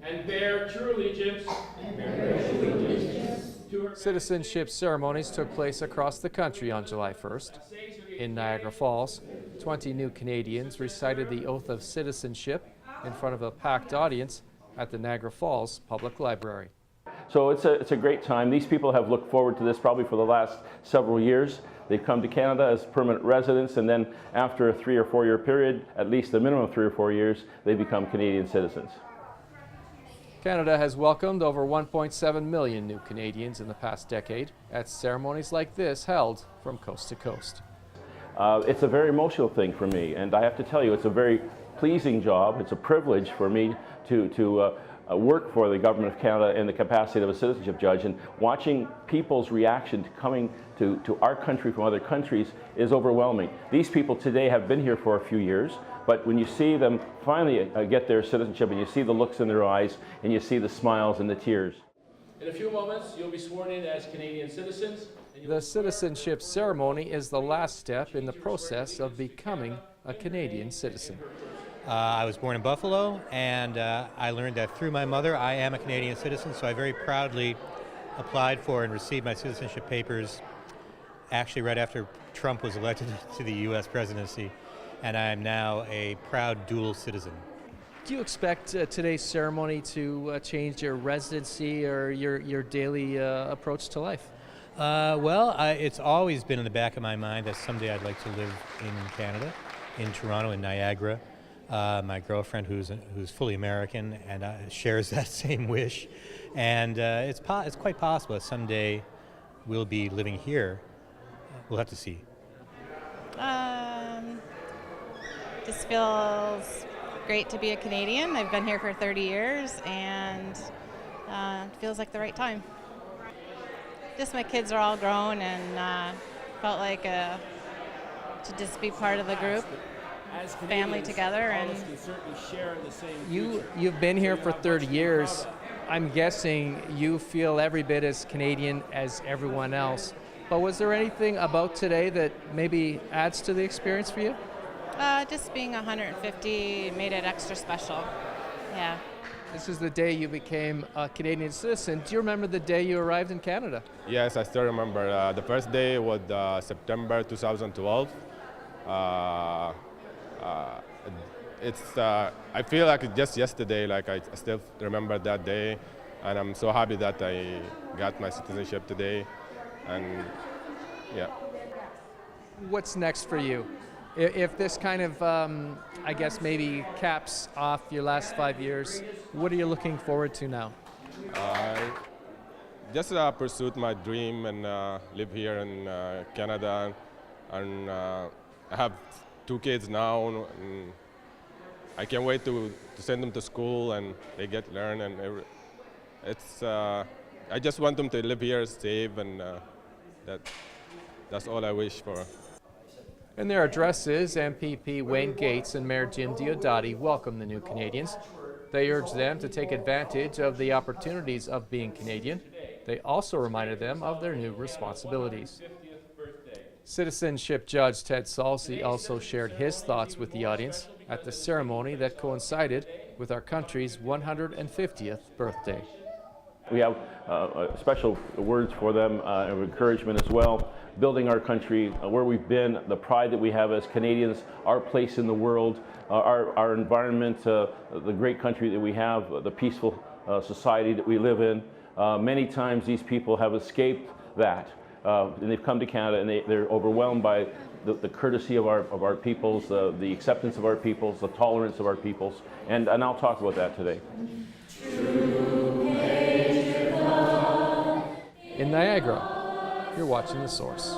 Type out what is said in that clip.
and bear true allegiance to her. Citizenship ceremonies took place across the country on July 1st. In Niagara Falls, 20 new Canadians recited the oath of citizenship in front of a packed audience at the Niagara Falls Public Library. So it's a great time. These people have looked forward to this probably for the last several years. They've come to Canada as permanent residents, and then after a 3 or 4 year period, at least a minimum of 3 or 4 years, they become Canadian citizens. Canada has welcomed over 1.7 million new Canadians in the past decade at ceremonies like this held from coast to coast. It's a very emotional thing for me, and I have to tell you, it's a very pleasing job. It's a privilege for me to work for the Government of Canada in the capacity of a citizenship judge, and watching people's reaction to coming to our country from other countries is overwhelming. These people today have been here for a few years, but when you see them finally get their citizenship, and you see the looks in their eyes, and you see the smiles and the tears. In a few moments, you'll be sworn in as Canadian citizens. The citizenship ceremony is the last step in the process of becoming a Canadian citizen. I was born in Buffalo, and I learned that through my mother I am a Canadian citizen, so I very proudly applied for and received my citizenship papers actually right after Trump was elected to the U.S. presidency, and I am now a proud dual citizen. Do you expect today's ceremony to change your residency or your daily approach to life? It's always been in the back of my mind that someday I'd like to live in Canada, in Toronto, in Niagara. My girlfriend, who's fully American, and shares that same wish, and it's quite possible that someday we'll be living here. We'll have to see. Just feels great to be a Canadian. I've been here for 30 years, and it feels like the right time. Just my kids are all grown, and felt like to just be part of the group. Family together, and you've been here for 30 years. I'm guessing you feel every bit as Canadian as everyone else. But was there anything about today that maybe adds to the experience for you? Just being 150 made it extra special. Yeah. This is the day you became a Canadian citizen. Do you remember the day you arrived in Canada? Yes, I still remember. The first day was September 2012. I feel like it's just yesterday, like I still remember that day, and I'm so happy that I got my citizenship today, and yeah. What's next for you? If this kind of, I guess maybe caps off your last 5 years, what are you looking forward to now? Just pursue my dream and live here in Canada, and I have 2 kids now, and I can't wait to send them to school and they get learn, and it's I just want them to live here safe, and that's all I wish for. In their addresses, MPP Wayne Gates and Mayor Jim Diodati welcomed the new Canadians. They urged them to take advantage of the opportunities of being Canadian. They also reminded them of their new responsibilities. Citizenship Judge Ted Salsey also shared his thoughts with the audience at the ceremony that coincided with our country's 150th birthday. We have special words for them of encouragement as well, building our country, where we've been, the pride that we have as Canadians, our place in the world, our environment, the great country that we have, the peaceful society that we live in. Many times these people have escaped that. And they've come to Canada, and they're overwhelmed by the courtesy of our peoples, the acceptance of our peoples, the tolerance of our peoples, and I'll talk about that today. In Niagara, you're watching The Source.